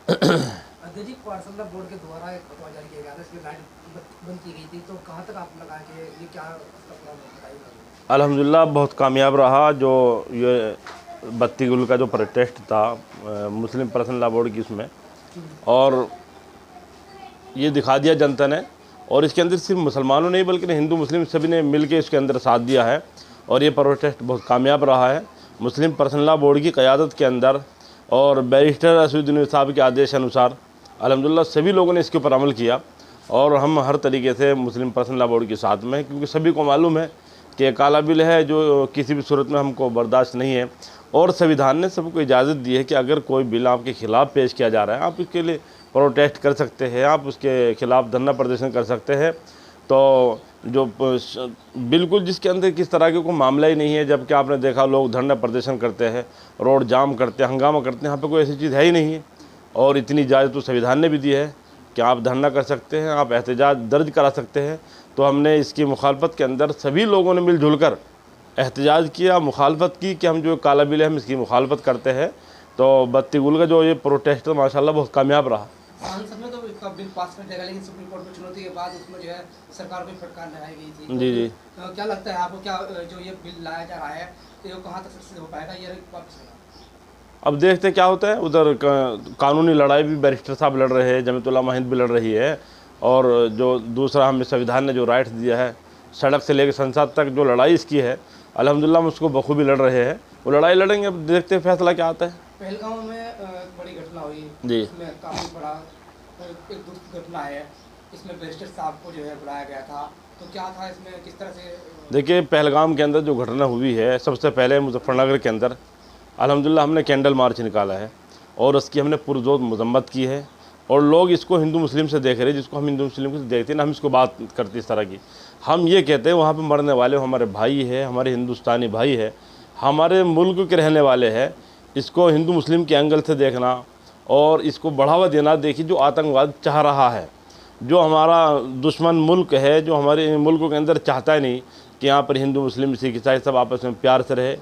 अध्यक्ष जी, पाठशाला बोर्ड के द्वारा एक फतवा जारी किया गया था, इसमें लाइट बंद की गई थी, तो कहाँ तक आपने लगाया कि ये क्या इसका पूरा बताइएगा। अल्हम्दुलिल्लाह बहुत कामयाब रहा जो ये बत्ती गुल का जो प्रोटेस्ट था मुस्लिम पर्सनल लॉ बोर्ड की उसमें, और ये दिखा दिया जनता ने। और इसके अंदर सिर्फ मुसलमानों नहीं बल्कि हिंदू मुस्लिम सभी ने मिल के इसके अंदर साथ दिया है और ये प्रोटेस्ट बहुत कामयाब रहा है। मुस्लिम पर्सनल लॉ बोर्ड की क़यादत के अंदर और बैरिस्टर असदुद्दीन साहब के आदेश अनुसार अल्हम्दुलिल्लाह सभी लोगों ने इसके ऊपर अमल किया और हम हर तरीके से मुस्लिम पर्सनल लॉ बोर्ड के साथ में हैं, क्योंकि सभी को मालूम है कि काला बिल है जो किसी भी सूरत में हमको बर्दाश्त नहीं है। और संविधान ने सबको इजाज़त दी है कि अगर कोई बिल आपके ख़िलाफ़ पेश किया जा रहा है आप उसके लिए प्रोटेस्ट कर सकते हैं, आप उसके ख़िलाफ़ धरना प्रदर्शन कर सकते हैं। तो जो बिल्कुल जिसके अंदर किस तरह के कोई मामला ही नहीं है, जबकि आपने देखा लोग धरना प्रदर्शन करते हैं, रोड जाम करते हैं, हंगामा करते हैं, यहाँ पे कोई ऐसी चीज़ है ही नहीं है। और इतनी इजाज़त तो संविधान ने भी दी है कि आप धरना कर सकते हैं, आप एहतजाज दर्ज करा सकते हैं। तो हमने इसकी मुखालफत के अंदर सभी लोगों ने मिलजुल कर एहतजाज किया, मुखालफत की कि हम जो काला बिल है हम इसकी मुखालफत करते हैं। तो बत्ती गुल का जो ये प्रोटेस्ट माशाल्लाह बहुत कामयाब रहा। संसद में तो इसका बिल पास कर देगा, लेकिन सुप्रीम कोर्ट में चुनौती के बाद उसमें जो है सरकार को फटकार लगाई गई थी। जी जी, तो क्या लगता है आपको, क्या जो ये बिल लाया जा रहा है तो ये कहाँ तक सक्सेस हो पाएगा, ये वापस होगा? अब देखते हैं क्या होता है। उधर कानूनी लड़ाई भी बैरिस्टर साहब लड़ रहे हैं, जमीयत उलमा हिंद भी लड़ रही है, और जो दूसरा हमें संविधान ने जो राइट्स दिया है सड़क से लेकर संसद तक जो लड़ाई इसकी है अल्हम्दुलिल्लाह हम उसको बखूबी लड़ रहे हैं। वो लड़ाई लड़ेंगे, अब देखते हैं फैसला क्या आता है। पहलगाम में बड़ी घटना हुई जी, इसमें काफ़ी बड़ा एक दुख की घटना है, इसमें बैरिस्टर साहब को जो है बुलाया गया था, तो क्या था इसमें, किस तरह से? देखिए पहलगाम के अंदर जो घटना हुई है, सबसे पहले मुजफ्फरनगर के अंदर अल्हम्दुलिल्लाह हमने कैंडल मार्च निकाला है और उसकी हमने पुरजोर मजम्मत की है। और लोग इसको हिंदू मुस्लिम से देख रहे हैं, जिसको हम हिंदू मुस्लिम से देखते हैं ना, हम इसको बात करते इस तरह की। हम ये कहते हैं वहाँ पे मरने वाले हमारे भाई है, हमारे हिंदुस्तानी भाई है, हमारे मुल्क के रहने वाले हैं। इसको हिंदू मुस्लिम के एंगल से देखना और इसको बढ़ावा देना, देखिए जो आतंकवाद चाह रहा है, जो हमारा दुश्मन मुल्क है, जो हमारे मुल्क के अंदर चाहता है नहीं कि यहाँ पर हिंदू मुस्लिम सिख ईसाई सब आपस में प्यार से रहे,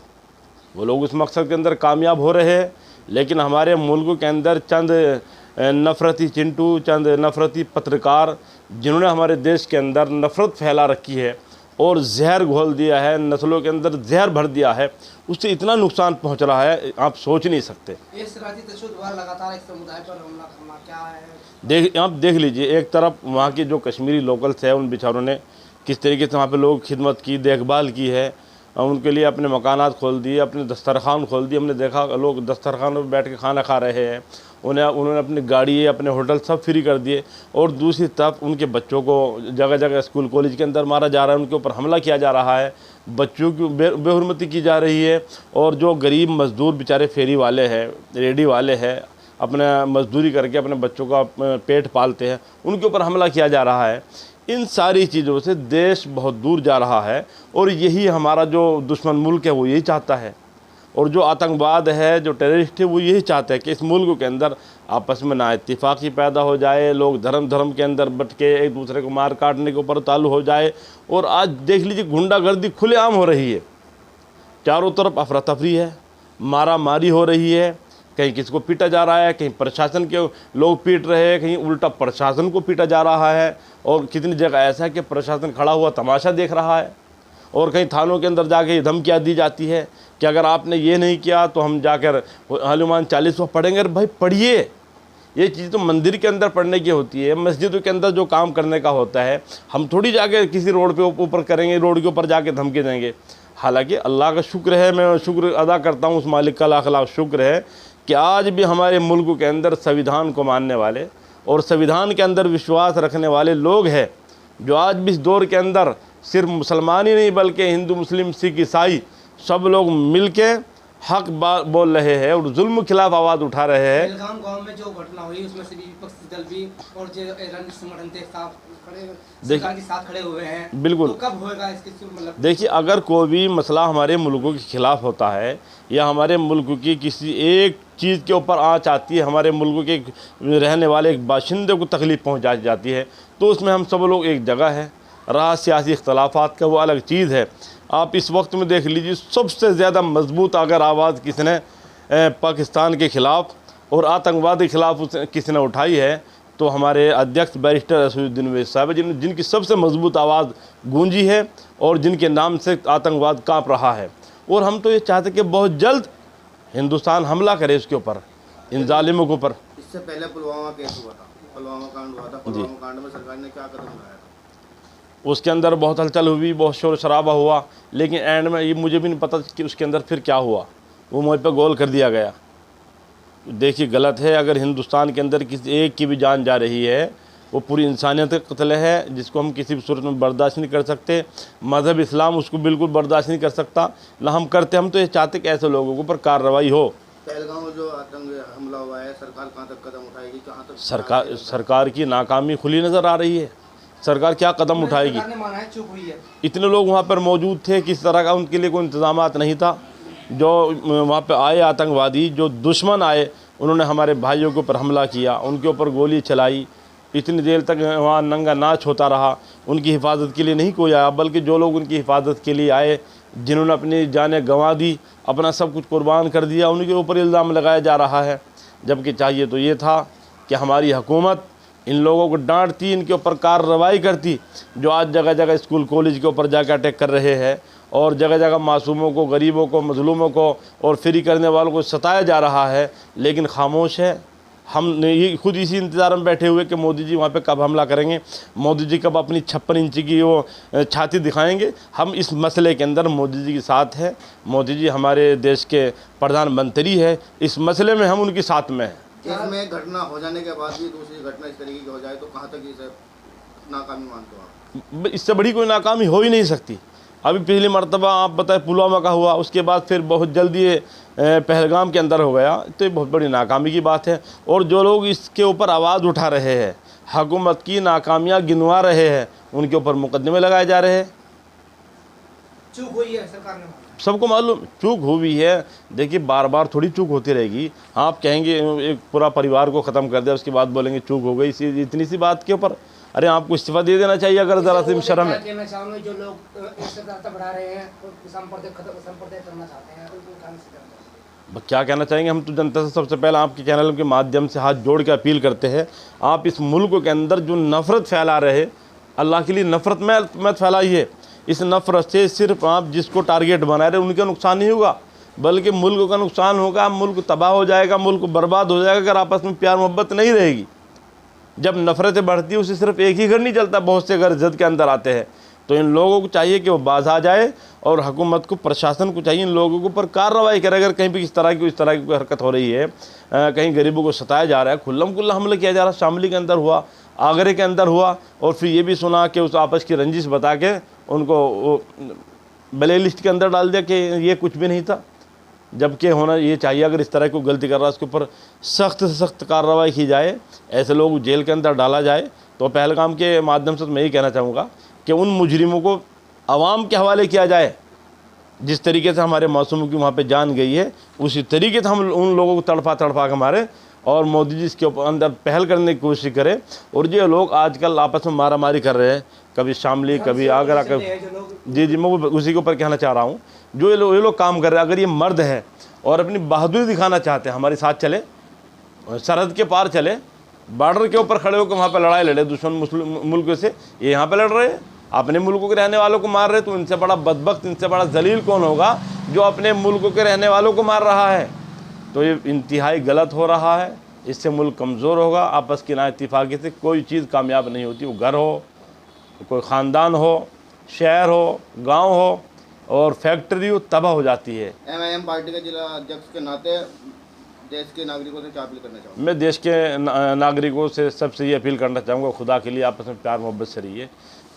वो लोग उस मकसद के अंदर कामयाब हो रहे हैं। लेकिन हमारे मुल्क के अंदर चंद नफ़रती चिंटू, चंद नफ़रती पत्रकार जिन्होंने हमारे देश के अंदर नफ़रत फैला रखी है और जहर घोल दिया है, नस्लों के अंदर जहर भर दिया है, उससे इतना नुकसान पहुंच रहा है आप सोच नहीं सकते। इस राजनीतिक तशद्दुद द्वारा लगातार एक समुदाय पर हमला करना क्या है? आप देख लीजिए, एक तरफ वहाँ की जो कश्मीरी लोकल्स है उन बेचारों ने किस तरीके से वहाँ पे लोग खिदमत की, देखभाल की है, उनके लिए अपने मकानात खोल दिए, अपने दस्तरखान खोल दिए। हमने देखा लोग दस्तरखान पर बैठ के खाना खा रहे हैं, उन्होंने अपनी गाड़ी, अपने होटल सब फ्री कर दिए। और दूसरी तरफ उनके बच्चों को जगह जगह स्कूल कॉलेज के अंदर मारा जा रहा है, उनके ऊपर हमला किया जा रहा है, बच्चों की बेहुरमती की जा रही है। और जो गरीब मज़दूर बेचारे फेरी वाले हैं, रेडी वाले हैं, अपना मजदूरी करके अपने बच्चों का पेट पालते हैं, उनके ऊपर हमला किया जा रहा है। इन सारी चीज़ों से देश बहुत दूर जा रहा है और यही हमारा जो दुश्मन मुल्क है वो यही चाहता है। और जो आतंकवाद है, जो टेररिस्ट है, वो यही चाहते हैं कि इस मुल्क के अंदर आपस में ना इत्तेफाकी पैदा हो जाए, लोग धर्म के अंदर बट के एक दूसरे को मार काटने के ऊपर ताल्लु हो जाए। और आज देख लीजिए गुंडागर्दी खुलेआम हो रही है, चारों तरफ अफरा तफरी है, मारा मारी हो रही है, कहीं किसको पीटा जा रहा है, कहीं प्रशासन के लोग पीट रहे हैं, कहीं उल्टा प्रशासन को पीटा जा रहा है। और कितनी जगह ऐसा है कि प्रशासन खड़ा हुआ तमाशा देख रहा है। और कहीं थानों के अंदर जाके धमकियाँ दी जाती है कि अगर आपने ये नहीं किया तो हम जाकर हनुमान 40 पढ़ेंगे। अरे भाई पढ़िए, ये चीज़ तो मंदिर के अंदर पढ़ने की होती है, मस्जिदों के अंदर जो काम करने का होता है। हम थोड़ी जाके किसी रोड पे ऊपर करेंगे, रोड के ऊपर जाके धमकी देंगे। हालांकि अल्लाह का शुक्र है, मैं शुक्र अदा करता हूँ उस मालिक का लाख लाख शुक्र है कि आज भी हमारे मुल्क के अंदर संविधान को मानने वाले और संविधान के अंदर विश्वास रखने वाले लोग हैं, जो आज भी इस दौर के अंदर सिर्फ मुसलमान ही नहीं बल्कि हिंदू मुस्लिम सिख ईसाई सब लोग मिल के हक बोल रहे हैं और जुल्म के खिलाफ आवाज़ उठा रहे हैं। पहलगाम गांव में जो घटना हुई उसमें से विपक्षी दल भी और जो रणनीतिक संगठन थे सरकार के साथ खड़े हुए हैं। बिल्कुल, तो कब होएगा इसकी मतलब? देखिए अगर कोई भी मसला हमारे मुल्कों के ख़िलाफ़ होता है या हमारे मुल्क की किसी एक चीज़ के ऊपर आँच आती है, हमारे मुल्क के रहने वाले एक बाशिंदे को तकलीफ़ पहुँचाई जाती है, तो उसमें हम सब लोग एक जगह है। रहा सियासी इख्तलाफात का वो अलग चीज़ है। आप इस वक्त में देख लीजिए सबसे ज़्यादा मजबूत अगर आवाज़ किसने पाकिस्तान के ख़िलाफ़ और आतंकवाद के खिलाफ किसी ने उठाई है तो हमारे अध्यक्ष बैरिस्टर असदुद्दीन ओवैसी साहब जिनकी सबसे मजबूत आवाज़ गूंजी है और जिनके नाम से आतंकवाद कांप रहा है। और हम तो ये चाहते कि बहुत जल्द हिंदुस्तान हमला करे इसके ऊपर, इन जालिमों के ऊपर। इससे पहले पुलवामा केस हुआ था, पुलवामा कांड हुआ था। पुलवामा कांड में सरकार ने क्या कदम उठाया था? उसके अंदर बहुत हलचल हुई, बहुत शोर शराबा हुआ, लेकिन एंड में ये मुझे भी नहीं पता कि उसके अंदर फिर क्या हुआ। वो मुझ पर गोल कर दिया गया। देखिए गलत है, अगर हिंदुस्तान के अंदर किसी एक की भी जान जा रही है वो पूरी इंसानियत का कत्ल है, जिसको हम किसी भी सूरत में बर्दाश्त नहीं कर सकते। मज़हब इस्लाम उसको बिल्कुल बर्दाश्त नहीं कर सकता, ना हम करते। हम तो ये चाहते कि ऐसे लोगों के ऊपर कार्रवाई हो। पहलगाम में जो आतंक हमला हुआ है, सरकार कहाँ तक कदम उठाएगी, कहाँ तक? सरकार की नाकामी खुली नज़र आ रही है। सरकार क्या कदम उठाएगी? सरकार ने माना है, चुप हुई है। इतने लोग वहाँ पर मौजूद थे, किस तरह का उनके लिए कोई इंतजाम नहीं था। जो वहाँ पे आए आतंकवादी, जो दुश्मन आए, उन्होंने हमारे भाइयों के ऊपर हमला किया, उनके ऊपर गोली चलाई। इतनी देर तक वहाँ नंगा नाच होता रहा। उनकी हिफाजत के लिए नहीं कोई आया, बल्कि जो लोग उनकी हिफाजत के लिए आए, जिन्होंने अपनी जानें गंवा दी, अपना सब कुछ कुर्बान कर दिया, उनके ऊपर इल्ज़ाम लगाया जा रहा है। जबकि चाहिए तो ये था कि हमारी हुकूमत इन लोगों को डांटती, इनके ऊपर कार्रवाई करती, जो आज जगह जगह स्कूल कॉलेज के ऊपर जाकर अटैक कर रहे हैं और जगह जगह मासूमों को, गरीबों को, मजलूमों को और फ्री करने वालों को सताया जा रहा है। लेकिन खामोश है। हम ये खुद इसी इंतज़ार में बैठे हुए कि मोदी जी वहाँ पे कब हमला करेंगे, मोदी जी कब अपनी 56 इंची की वो छाती दिखाएंगे। हम इस मसले के अंदर मोदी जी के साथ हैं। मोदी जी हमारे देश के प्रधानमंत्री है, इस मसले में हम उनके साथ में हैं। इसमें घटना हो जाने के बाद भी दूसरी घटना इस तरीके की हो जाए तो कहाँ तक इसे नाकामी मानते हो आप? इससे बड़ी कोई नाकामी हो ही नहीं सकती। अभी पिछली मरतबा आप बताएं पुलवामा का हुआ, उसके बाद फिर बहुत जल्दी ये पहलगाम के अंदर हो गया, तो ये बहुत बड़ी नाकामी की बात है। और जो लोग इसके ऊपर आवाज़ उठा रहे हैं, हुकूमत की नाकामियाँ गिनवा रहे हैं, उनके ऊपर मुकदमे लगाए जा रहे हैं। चूक हुई है, सरकार ने माना। सबको मालूम चूक हुई है। देखिए बार बार थोड़ी चूक होती रहेगी। आप कहेंगे एक पूरा परिवार को ख़त्म कर दिया, उसके बाद बोलेंगे चूक हो गई, इतनी सी बात के ऊपर। अरे आपको इस्तीफा दे देना चाहिए अगर ज़रा सी शर्म है। कहना चाहूँगा जो लोग एकता बढ़ा रहे हैं, संपर्क करना चाहते हैं, उनको क्या मैसेज करना चाहते हैं? क्या कहना चाहेंगे? हम तो जनता से सबसे पहले आपके चैनल के माध्यम से हाथ जोड़ के अपील करते हैं, आप इस मुल्क के अंदर जो नफ़रत फैला रहे, अल्लाह के लिए नफ़रत मत फैलाइए। इस नफ़रत से सिर्फ आप जिसको टारगेट बना रहे उनका नुकसान नहीं होगा, बल्कि मुल्क का नुकसान होगा। मुल्क तबाह हो जाएगा, मुल्क बर्बाद हो जाएगा अगर आपस में प्यार मोहब्बत नहीं रहेगी। जब नफ़रतें बढ़ती है उससे सिर्फ एक ही घर नहीं चलता, बहुत से घर जद के अंदर आते हैं। तो इन लोगों को चाहिए कि वो बाज आ जाए और हुकूमत को, प्रशासन को चाहिए इन लोगों के ऊपर कार्रवाई करे। अगर कहीं भी इस तरह की कोई हरकत हो रही है, कहीं गरीबों को सताया जा रहा है, खुल्लम खुल्ला हमला किया जा रहा है। शामली के अंदर हुआ, आगरे के अंदर हुआ, और फिर ये भी सुना कि उस आपस की रंजिश बता के उनको ब्लैक लिस्ट के अंदर डाल दिया कि ये कुछ भी नहीं था। जबकि होना ये चाहिए, अगर इस तरह की गलती कर रहा है उसके ऊपर सख्त से सख्त कार्रवाई की जाए, ऐसे लोग जेल के अंदर डाला जाए। तो पहलगाम के माध्यम से मैं यही कहना चाहूँगा कि उन मुजरिमों को आवाम के हवाले किया जाए। जिस तरीके से हमारे मासूमों की वहाँ पे जान गई है, उसी तरीके से हम उन लोगों को तड़पा के मारे और मोदी जी इसके अंदर पहल करने की कोशिश करें। और जो लोग आजकल आपस में मारा मारी कर रहे हैं, कभी शामली, कभी आगरा, कभी जी मैं उसी के ऊपर कहना चाह रहा हूँ। जो ये लोग काम कर रहे हैं, अगर ये मर्द हैं और अपनी बहादुरी दिखाना चाहते हैं, हमारे साथ चले, सरहद के पार चले, बॉर्डर के ऊपर खड़े होकर वहाँ पर लड़ाई लड़े दुश्मन मुल्क से। ये यहाँ पर लड़ रहे हैं, अपने मुल्कों के रहने वालों को मार रहे, तो इनसे बड़ा बदबख्त, इनसे बड़ा जलील कौन होगा जो अपने मुल्कों के रहने वालों को मार रहा है। तो ये इंतहाई गलत हो रहा है। इससे मुल्क कमज़ोर होगा। आपस की नाइत्तेफाकी से कोई चीज़ कामयाब नहीं होती। वो घर हो, कोई ख़ानदान हो, शहर हो, गांव हो और फैक्ट्री हो, तबाह हो जाती है। MIM पार्टी के जिला अध्यक्ष के नाते देश के नागरिकों से क्या अपील करना चाहूँगा? मैं देश के नागरिकों से सबसे ये अपील करना चाहूँगा, खुदा के लिए आपस में प्यार मोहब्बत से रहिए।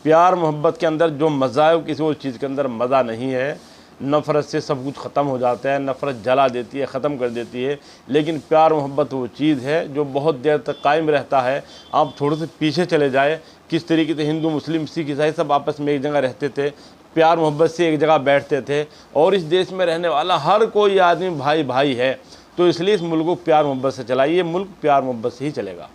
प्यार मोहब्बत के अंदर जो मज़ा है वो किसी और चीज़ के अंदर मज़ा नहीं है। नफ़रत से सब कुछ ख़त्म हो जाता है, नफ़रत जला देती है, ख़त्म कर देती है। लेकिन प्यार मोहब्बत वो चीज़ है जो बहुत देर तक कायम रहता है। आप थोड़े से पीछे चले जाए, किस तरीके से हिंदू, मुस्लिम, सिख, ईसाई सब आपस में एक जगह रहते थे, प्यार मोहब्बत से एक जगह बैठते थे, और इस देश में रहने वाला हर कोई आदमी भाई भाई है। तो इसलिए इस मुल्क को प्यार मोहब्बत से चलाइए, मुल्क प्यार मोहब्बत से ही चलेगा।